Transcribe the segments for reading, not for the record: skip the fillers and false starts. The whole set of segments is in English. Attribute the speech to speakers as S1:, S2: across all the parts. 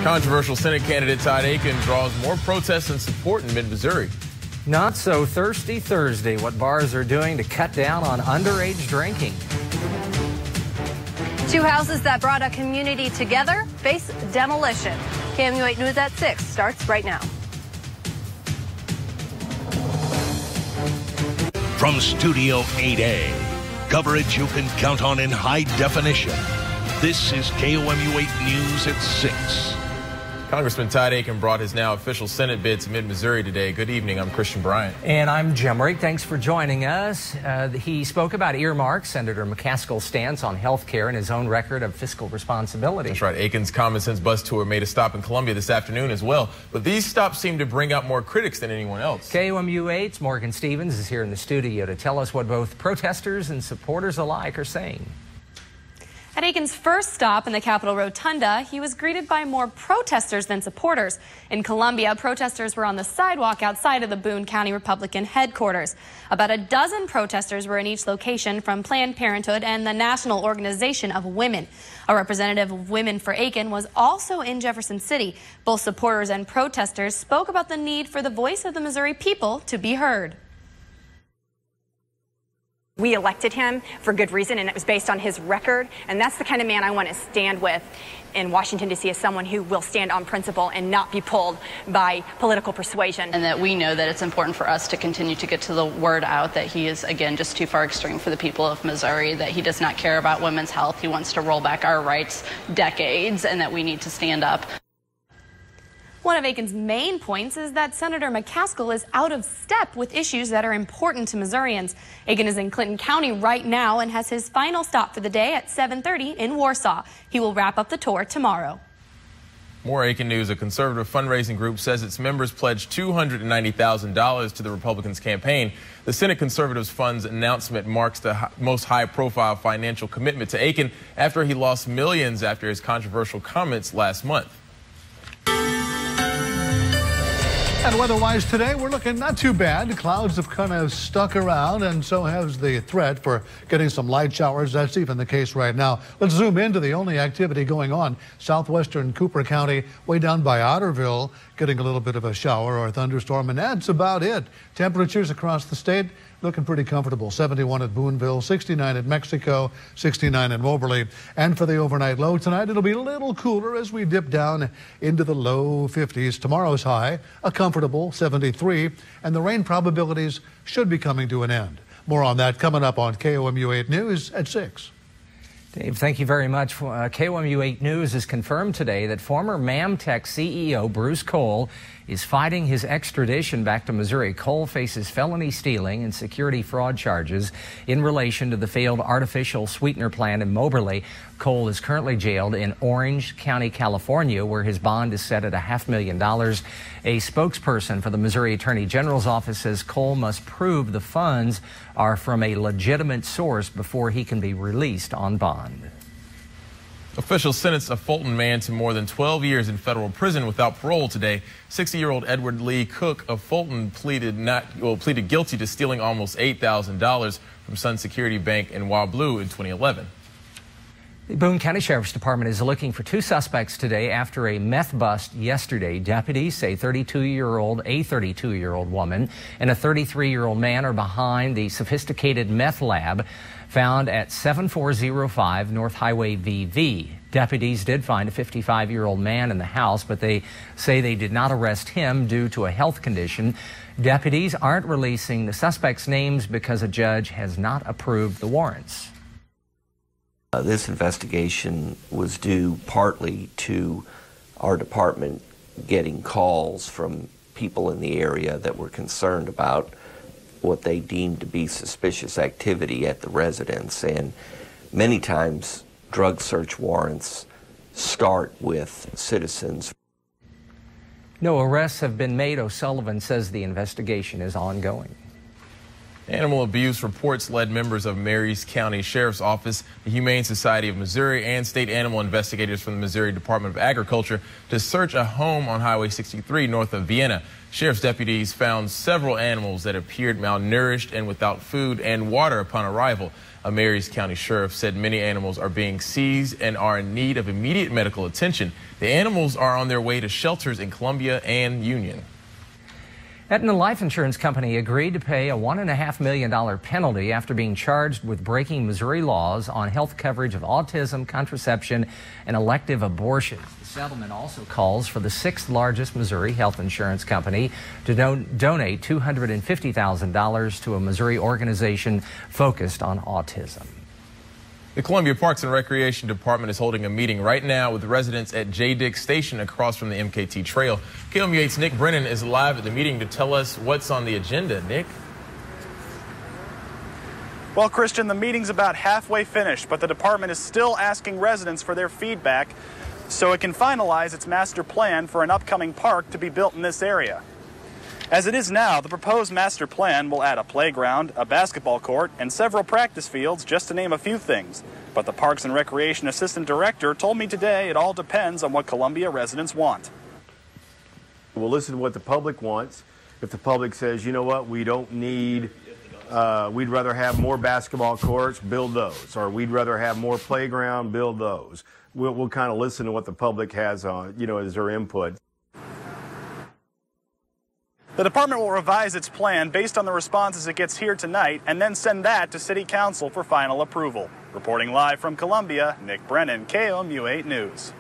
S1: Controversial Senate candidate Todd Akin draws more protests and support in mid-Missouri.
S2: Not so thirsty Thursday, what bars are doing to cut down on underage drinking.
S3: Two houses that brought a community together face demolition. KMU 8 News at 6 starts right now.
S4: From Studio 8A, coverage you can count on in high definition. This is KOMU 8 News at 6.
S1: Congressman Todd Akin brought his now official Senate bid to mid-Missouri today. Good evening. I'm Christian Bryant.
S2: And I'm Jim Rick. Thanks for joining us. He spoke about earmarks, Senator McCaskill's stance on health care, and his own record of fiscal responsibility.
S1: That's right. Akin's Common Sense bus tour made a stop in Columbia this afternoon as well. But these stops seem to bring out more critics than anyone else.
S2: KOMU 8's Morgan Stevens is here in the studio to tell us what both protesters and supporters alike are saying.
S5: At Akin's first stop in the Capitol Rotunda, he was greeted by more protesters than supporters. In Columbia, protesters were on the sidewalk outside of the Boone County Republican headquarters. About a dozen protesters were in each location from Planned Parenthood and the National Organization of Women. A representative of Women for Akin was also in Jefferson City. Both supporters and protesters spoke about the need for the voice of the Missouri people to be heard.
S6: We elected him for good reason, and it was based on his record, and that's the kind of man I want to stand with in Washington, D.C. as someone who will stand on principle and not be pulled by political persuasion.
S7: And that we know that it's important for us to continue to get to the word out that he is, again, just too far extreme for the people of Missouri, that he does not care about women's health. He wants to roll back our rights decades, and that we need to stand up.
S5: One of Akin's main points is that Senator McCaskill is out of step with issues that are important to Missourians. Akin is in Clinton County right now and has his final stop for the day at 7:30 in Warsaw. He will wrap up the tour tomorrow.
S1: More Akin news. A conservative fundraising group says its members pledged $290,000 to the Republicans' campaign. The Senate Conservatives Fund's announcement marks the most high-profile financial commitment to Akin after he lost millions after his controversial comments last month.
S8: And weather-wise today, we're looking not too bad. Clouds have kind of stuck around, and so has the threat for getting some light showers. That's even the case right now. Let's zoom into the only activity going on. Southwestern Cooper County, way down by Otterville, getting a little bit of a shower or a thunderstorm, and that's about it. Temperatures across the state looking pretty comfortable. 71 at Booneville, 69 at Mexico, 69 at Moberly. And for the overnight low tonight, it'll be a little cooler as we dip down into the low 50s. Tomorrow's high, a comfortable 73, and the rain probabilities should be coming to an end. More on that coming up on KOMU 8 News at 6.
S2: Dave, thank you very much. KOMU 8 News has confirmed today that former Mamtech CEO Bruce Cole is fighting his extradition back to Missouri. Cole faces felony stealing and security fraud charges in relation to the failed artificial sweetener plant in Moberly. Cole is currently jailed in Orange County, California, where his bond is set at $500,000. A spokesperson for the Missouri Attorney General's office says Cole must prove the funds are from a legitimate source before he can be released on bond.
S1: Officials sentenced a Fulton man to more than 12 years in federal prison without parole today. 60-year-old Edward Lee Cook of Fulton pleaded guilty to stealing almost $8,000 from Sun Security Bank in Wablu in 2011.
S2: The Boone County Sheriff's Department is looking for two suspects today after a meth bust yesterday. Deputies say a 32-year-old woman and a 33-year-old man are behind the sophisticated meth lab found at 7405 North Highway VV. Deputies did find a 55-year-old man in the house, but they say they did not arrest him due to a health condition. Deputies aren't releasing the suspects' names because a judge has not approved the warrants.
S9: This investigation was due partly to our department getting calls from people in the area that were concerned about what they deemed to be suspicious activity at the residence. And many times drug search warrants start with citizens.
S2: No arrests have been made. O'Sullivan says the investigation is ongoing.
S1: Animal abuse reports led members of Marys County Sheriff's Office, the Humane Society of Missouri, and state animal investigators from the Missouri Department of Agriculture to search a home on Highway 63 north of Vienna. Sheriff's deputies found several animals that appeared malnourished and without food and water upon arrival. A Marys County sheriff said many animals are being seized and are in need of immediate medical attention. The animals are on their way to shelters in Columbia and Union.
S2: Aetna Life Insurance Company agreed to pay a $1.5 million penalty after being charged with breaking Missouri laws on health coverage of autism, contraception, and elective abortion. The settlement also calls for the 6th largest Missouri health insurance company to donate $250,000 to a Missouri organization focused on autism.
S1: The Columbia Parks and Recreation Department is holding a meeting right now with residents at J. Dick Station across from the MKT Trail. KOMU 8's Nick Brennan is live at the meeting to tell us what's on the agenda. Nick?
S10: Well, Christian, the meeting's about halfway finished, but the department is still asking residents for their feedback so it can finalize its master plan for an upcoming park to be built in this area. As it is now, the proposed master plan will add a playground, a basketball court, and several practice fields, just to name a few things. But the Parks and Recreation Assistant Director told me today it all depends on what Columbia residents want.
S11: We'll listen to what the public wants. If the public says, you know what, we don't need, we'd rather have more basketball courts, build those. Or we'd rather have more playground, build those. We'll kind of listen to what the public has on, as their input.
S10: The department will revise its plan based on the responses it gets here tonight and then send that to City Council for final approval. Reporting live from Columbia, Nick Brennan, KOMU 8 News.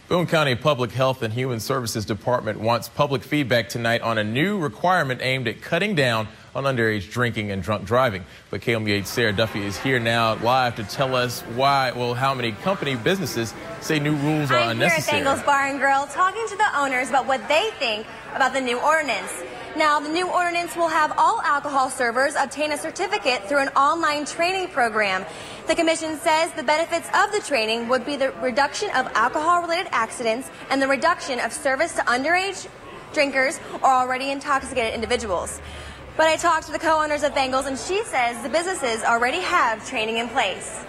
S1: Boone County Public Health and Human Services Department wants public feedback tonight on a new requirement aimed at cutting down on underage drinking and drunk driving. But KOMU 8's Sarah Duffy is here now live to tell us how many businesses say new rules are unnecessary.
S12: I'm here at Bengals Bar and Grill talking to the owners about what they think about the new ordinance. Now, the new ordinance will have all alcohol servers obtain a certificate through an online training program. The commission says the benefits of the training would be the reduction of alcohol-related accidents and the reduction of service to underage drinkers or already intoxicated individuals. But I talked to the co-owners of Bengals, and she says the businesses already have training in place.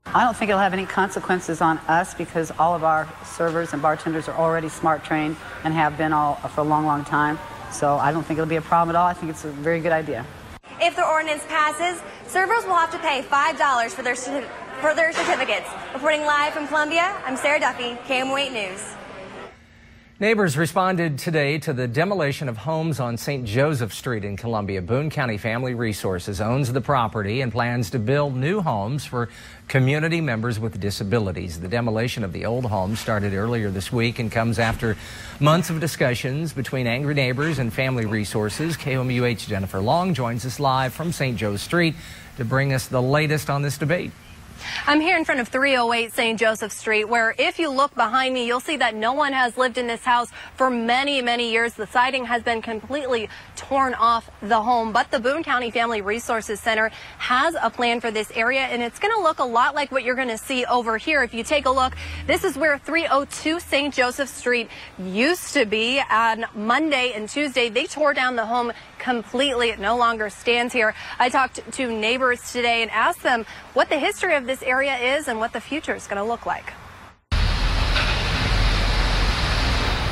S13: I don't think it'll have any consequences on us because all of our servers and bartenders are already smart trained and have been all for a long, long time. So I don't think it'll be a problem at all. I think it's a very good idea.
S12: If the ordinance passes, servers will have to pay $5 for their certificates. Reporting live from Columbia, I'm Sarah Duffy, KOMU 8 News.
S2: Neighbors responded today to the demolition of homes on St. Joseph Street in Columbia. Boone County Family Resources owns the property and plans to build new homes for community members with disabilities. The demolition of the old homes started earlier this week and comes after months of discussions between angry neighbors and Family Resources. KOMU 8's Jennifer Long joins us live from St. Joe Street to bring us the latest on this debate.
S3: I'm here in front of 308 St. Joseph Street, where if you look behind me, you'll see that no one has lived in this house for many, many years. The siding has been completely torn off the home, but the Boone County Family Resources Center has a plan for this area, and it's going to look a lot like what you're going to see over here. If you take a look, this is where 302 St. Joseph Street used to be. On Monday and Tuesday, they tore down the home completely. It no longer stands here. I talked to neighbors today and asked them what the history of this area is and what the future is going to look like.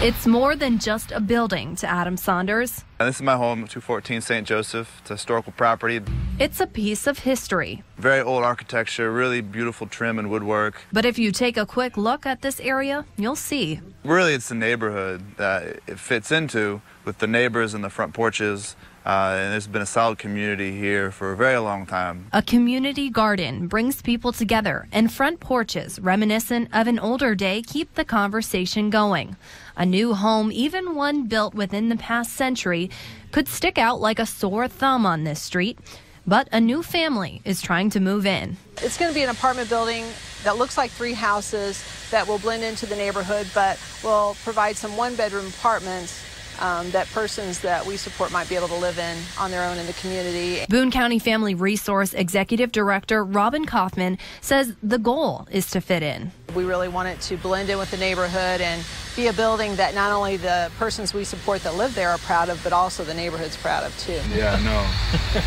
S14: It's more than just a building to Adam Saunders.
S15: This is my home, 214 St. Joseph. It's a historical property.
S14: It's a piece of history.
S15: Very old architecture, really beautiful trim and woodwork.
S14: But if you take a quick look at this area, you'll see.
S15: Really, it's the neighborhood that it fits into, with the neighbors and the front porches. And there's been a solid community here for a very long time.
S14: A community garden brings people together, and front porches reminiscent of an older day keep the conversation going. A new home, even one built within the past century, could stick out like a sore thumb on this street. But a new family is trying to move in.
S16: It's going to be an apartment building that looks like 3 houses that will blend into the neighborhood, but will provide some one-bedroom apartments that persons that we support might be able to live in on their own in the community.
S14: Boone County Family Resource Executive Director Robin Kaufman says the goal is to fit in.
S16: We really want it to blend in with the neighborhood and be a building that not only the persons we support that live there are proud of, but also the neighborhood's proud of too.
S15: Yeah, I know.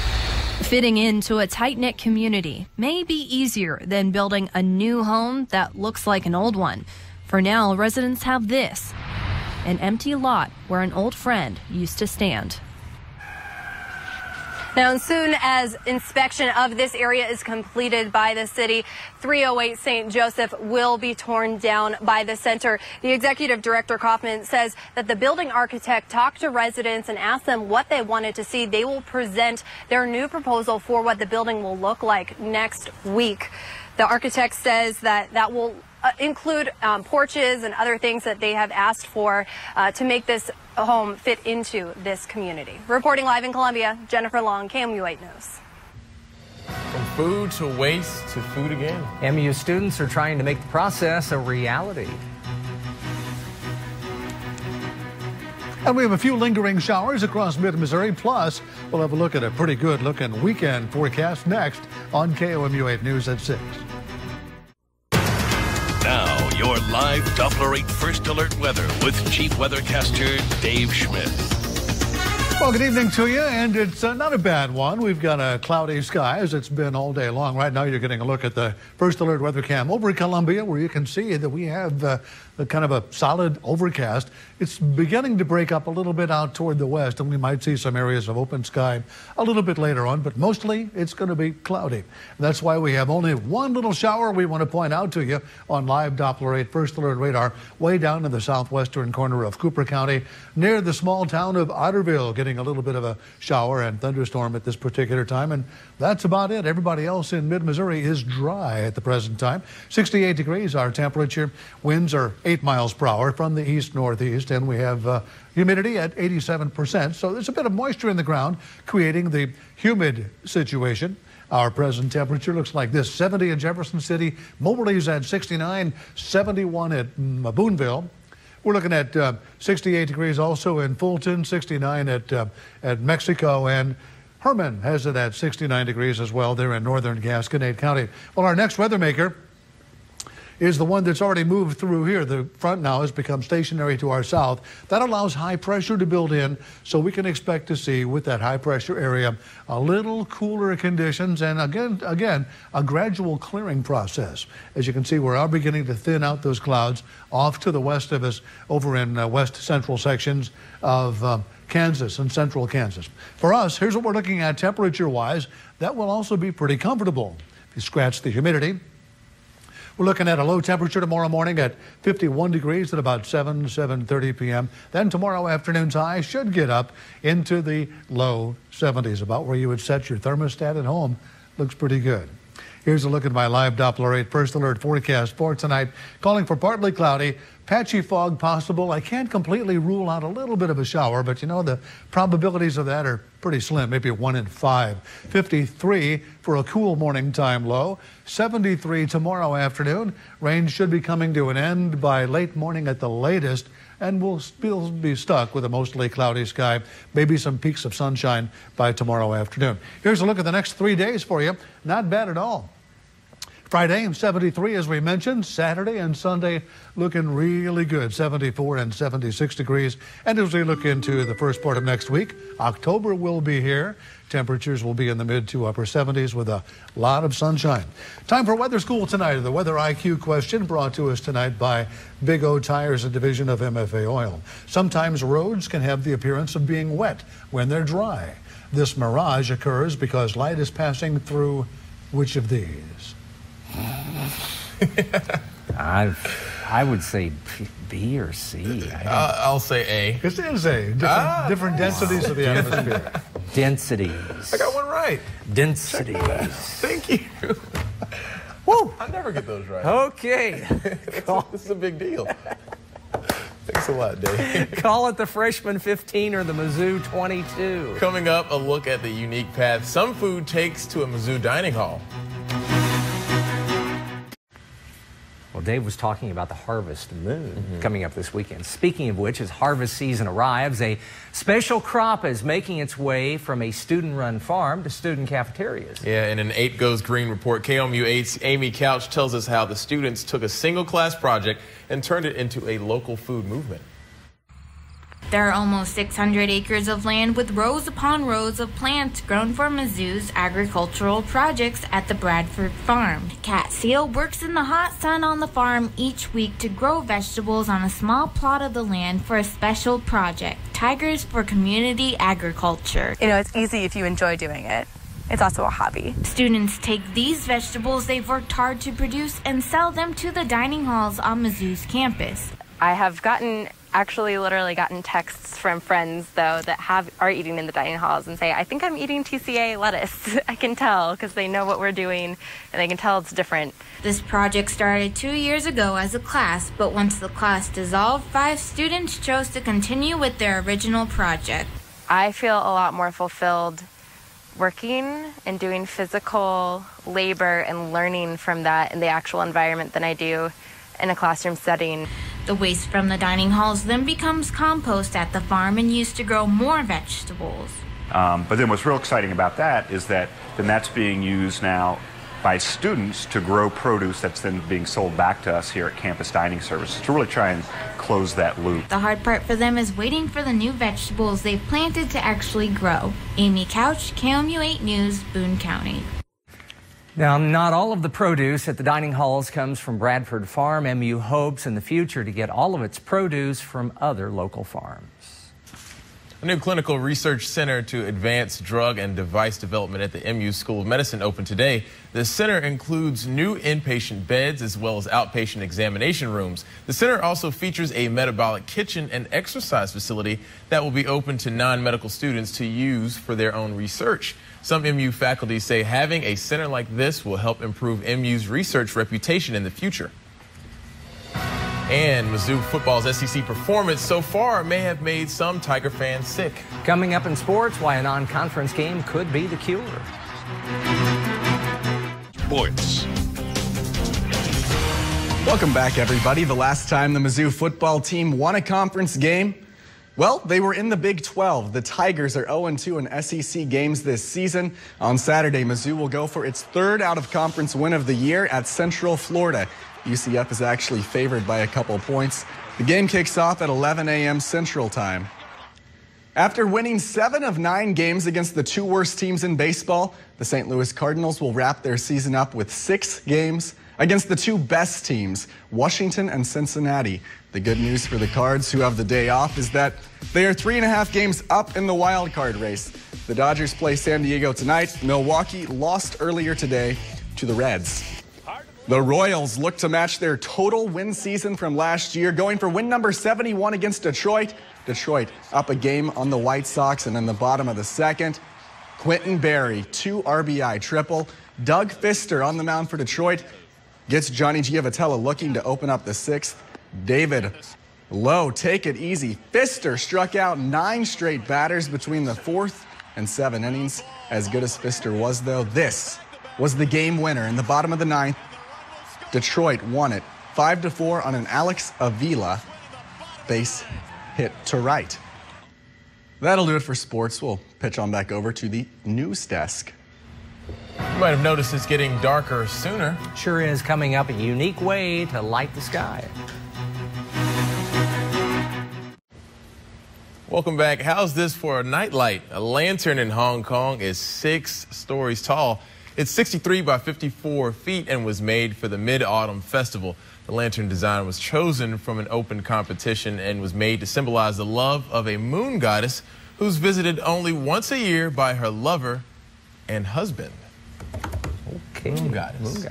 S14: Fitting into a tight-knit community may be easier than building a new home that looks like an old one. For now, residents have this, an empty lot where an old friend used to stand.
S3: Now, as soon as inspection of this area is completed by the city, 308 St. Joseph will be torn down by the center. The executive director, Kaufman, says that the building architect talked to residents and asked them what they wanted to see. They will present their new proposal for what the building will look like next week. The architect says that will include porches and other things that they have asked for to make this home fit into this community. Reporting live in Columbia, Jennifer Long, KMU 8 News.
S1: From food to waste to food again.
S2: MU students are trying to make the process a reality.
S8: And we have a few lingering showers across mid-Missouri. Plus, we'll have a look at a pretty good-looking weekend forecast next on KOMU 8 News at 6.
S4: Now, your live Doppler 8 First Alert weather with Chief Weathercaster Dave Schmidt.
S8: Well, good evening to you, and it's not a bad one. We've got a cloudy sky as it's been all day long. Right now, you're getting a look at the First Alert weather cam over Columbia, where you can see that we have a kind of a solid overcast. It's beginning to break up a little bit out toward the west, and we might see some areas of open sky a little bit later on, but mostly it's going to be cloudy. That's why we have only one little shower we want to point out to you on live Doppler 8 First Alert radar way down in the southwestern corner of Cooper County near the small town of Otterville, getting a little bit of a shower and thunderstorm at this particular time, and that's about it. Everybody else in mid-Missouri is dry at the present time. 68 degrees our temperature. Winds are 8 miles per hour from the east-northeast, and we have humidity at 87%. So there's a bit of moisture in the ground, creating the humid situation. Our present temperature looks like this: 70 in Jefferson City, Moberly's at 69, 71 at Boonville. We're looking at 68 degrees also in Fulton, 69 at Mexico, and Herman has it at 69 degrees as well there in northern Gasconade County. Well, our next weather maker is the one that's already moved through here. The front now has become stationary to our south. That allows high pressure to build in, so we can expect to see, with that high pressure area, a little cooler conditions and again a gradual clearing process. As you can see, we're now beginning to thin out those clouds off to the west of us over in west central sections of Kansas and central Kansas. For us, here's what we're looking at temperature-wise. That will also be pretty comfortable. If you scratch the humidity, we're looking at a low temperature tomorrow morning at 51 degrees at about 7:30 p.m. Then tomorrow afternoon's high should get up into the low 70s, about where you would set your thermostat at home. Looks pretty good. Here's a look at my live Doppler 8 First Alert forecast for tonight. Calling for partly cloudy, patchy fog possible. I can't completely rule out a little bit of a shower, but you know, the probabilities of that are pretty slim, maybe 1 in 5. 53 for a cool morning time low. 73 tomorrow afternoon. Rain should be coming to an end by late morning at the latest, and we'll still be stuck with a mostly cloudy sky. Maybe some peaks of sunshine by tomorrow afternoon. Here's a look at the next 3 days for you. Not bad at all. Friday, 73, as we mentioned. Saturday and Sunday looking really good, 74 and 76 degrees. And as we look into the first part of next week, October will be here. Temperatures will be in the mid to upper 70s with a lot of sunshine. Time for Weather School tonight. The Weather IQ question brought to us tonight by Big O Tires, a division of MFA Oil. Sometimes roads can have the appearance of being wet when they're dry. This mirage occurs because light is passing through which of these?
S2: I would say B or C.
S1: I'll say A.
S8: This is A. Different densities of the atmosphere.
S2: Densities.
S1: I got one right.
S2: Densities.
S1: Thank you.
S2: Woo!
S1: I never get those right.
S2: Okay.
S1: This is a big deal. Thanks a lot, Dave.
S2: Call it the Freshman 15 or the Mizzou 22.
S1: Coming up, a look at the unique path some food takes to a Mizzou dining hall.
S2: Well, Dave was talking about the harvest moon coming up this weekend. Speaking of which, as harvest season arrives, a special crop is making its way from a student-run farm to student cafeterias.
S1: Yeah, in an 8 Goes Green report, KOMU 8's Amy Couch tells us how the students took a single class project and turned it into a local food movement.
S17: There are almost 600 acres of land with rows upon rows of plants grown for Mizzou's agricultural projects at the Bradford farm. Kat Seal works in the hot sun on the farm each week to grow vegetables on a small plot of the land for a special project, Tigers for Community Agriculture.
S18: You know, it's easy if you enjoy doing it. It's also a hobby.
S17: Students take these vegetables they've worked hard to produce and sell them to the dining halls on Mizzou's campus.
S18: I have literally gotten texts from friends, though, that are eating in the dining halls and say, I think I'm eating TCA lettuce. I can tell because they know what we're doing and they can tell it's different.
S17: This project started 2 years ago as a class, but once the class dissolved, 5 students chose to continue with their original project.
S18: I feel a lot more fulfilled working and doing physical labor and learning from that in the actual environment than I do in a classroom setting.
S17: The waste from the dining halls then becomes compost at the farm and used to grow more vegetables.
S19: But then what's real exciting about that is that then that's being used now by students to grow produce that's then being sold back to us here at Campus Dining Services to really try and close that loop.
S17: The hard part for them is waiting for the new vegetables they've planted to actually grow. Amy Couch, KOMU 8 News, Boone County.
S2: Now, not all of the produce at the dining halls comes from Bradford Farm. MU hopes in the future to get all of its produce from other local farms.
S1: A new clinical research center to advance drug and device development at the MU School of Medicine opened today. The center includes new inpatient beds as well as outpatient examination rooms. The center also features a metabolic kitchen and exercise facility that will be open to non-medical students to use for their own research. Some MU faculty say having a center like this will help improve MU's research reputation in the future. And Mizzou football's SEC performance so far may have made some Tiger fans sick.
S2: Coming up in sports, why a non-conference game could be the cure.
S4: Sports.
S20: Welcome back, everybody. The last time the Mizzou football team won a conference game, well, they were in the Big 12. The Tigers are 0-2 in SEC games this season. On Saturday, Mizzou will go for its 3rd out-of-conference win of the year at Central Florida. UCF is actually favored by a couple points. The game kicks off at 11 a.m. Central Time. After winning 7 of 9 games against the 2 worst teams in baseball, the St. Louis Cardinals will wrap their season up with 6 games against the 2 best teams, Washington and Cincinnati. The good news for the Cards, who have the day off, is that they are 3.5 games up in the wild card race. The Dodgers play San Diego tonight. Milwaukee lost earlier today to the Reds. The Royals look to match their total win season from last year, going for win number 71 against Detroit. Detroit up a game on the White Sox, and in the bottom of the 2nd, Quentin Berry, 2 RBI triple. Doug Fister on the mound for Detroit gets Johnny Giavotella looking to open up the 6th. David Lowe, take it easy. Fister struck out 9 straight batters between the 4th and 7th innings. As good as Fister was, though, this was the game winner in the bottom of the 9th. Detroit won it 5-4 on an Alex Avila base hit to right. That'll do it for sports. We'll pitch on back over to the news desk.
S1: You might have noticed it's getting darker sooner.
S2: Sure is. Coming up, a unique way to light the sky.
S1: Welcome back. How's this for a nightlight? A lantern in Hong Kong is 6 stories tall. It's 63 by 54 feet and was made for the Mid-Autumn Festival. The lantern design was chosen from an open competition and was made to symbolize the love of a moon goddess who's visited only once a year by her lover and husband.
S2: Okay. Moon goddess.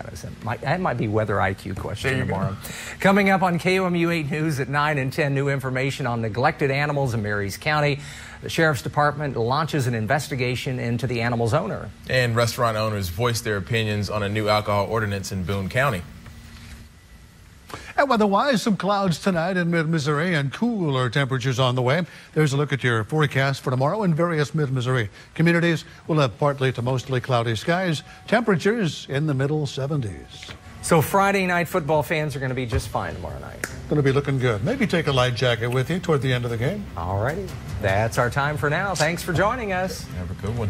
S2: That might be weather IQ question tomorrow. Coming up on KOMU 8 News at 9 and 10, new information on neglected animals in Marys County. The Sheriff's Department launches an investigation into the animal's owner.
S1: And restaurant owners voice their opinions on a new alcohol ordinance in Boone County.
S8: And weather-wise, some clouds tonight in mid-Missouri and cooler temperatures on the way. There's a look at your forecast for tomorrow in various mid-Missouri communities. We'll have partly to mostly cloudy skies, temperatures in the middle 70s.
S2: So Friday night football fans are going to be just fine tomorrow night.
S8: Going to be looking good. Maybe take a light jacket with you toward the end of the game.
S2: All righty. That's our time for now. Thanks for joining us.
S1: Have a good one.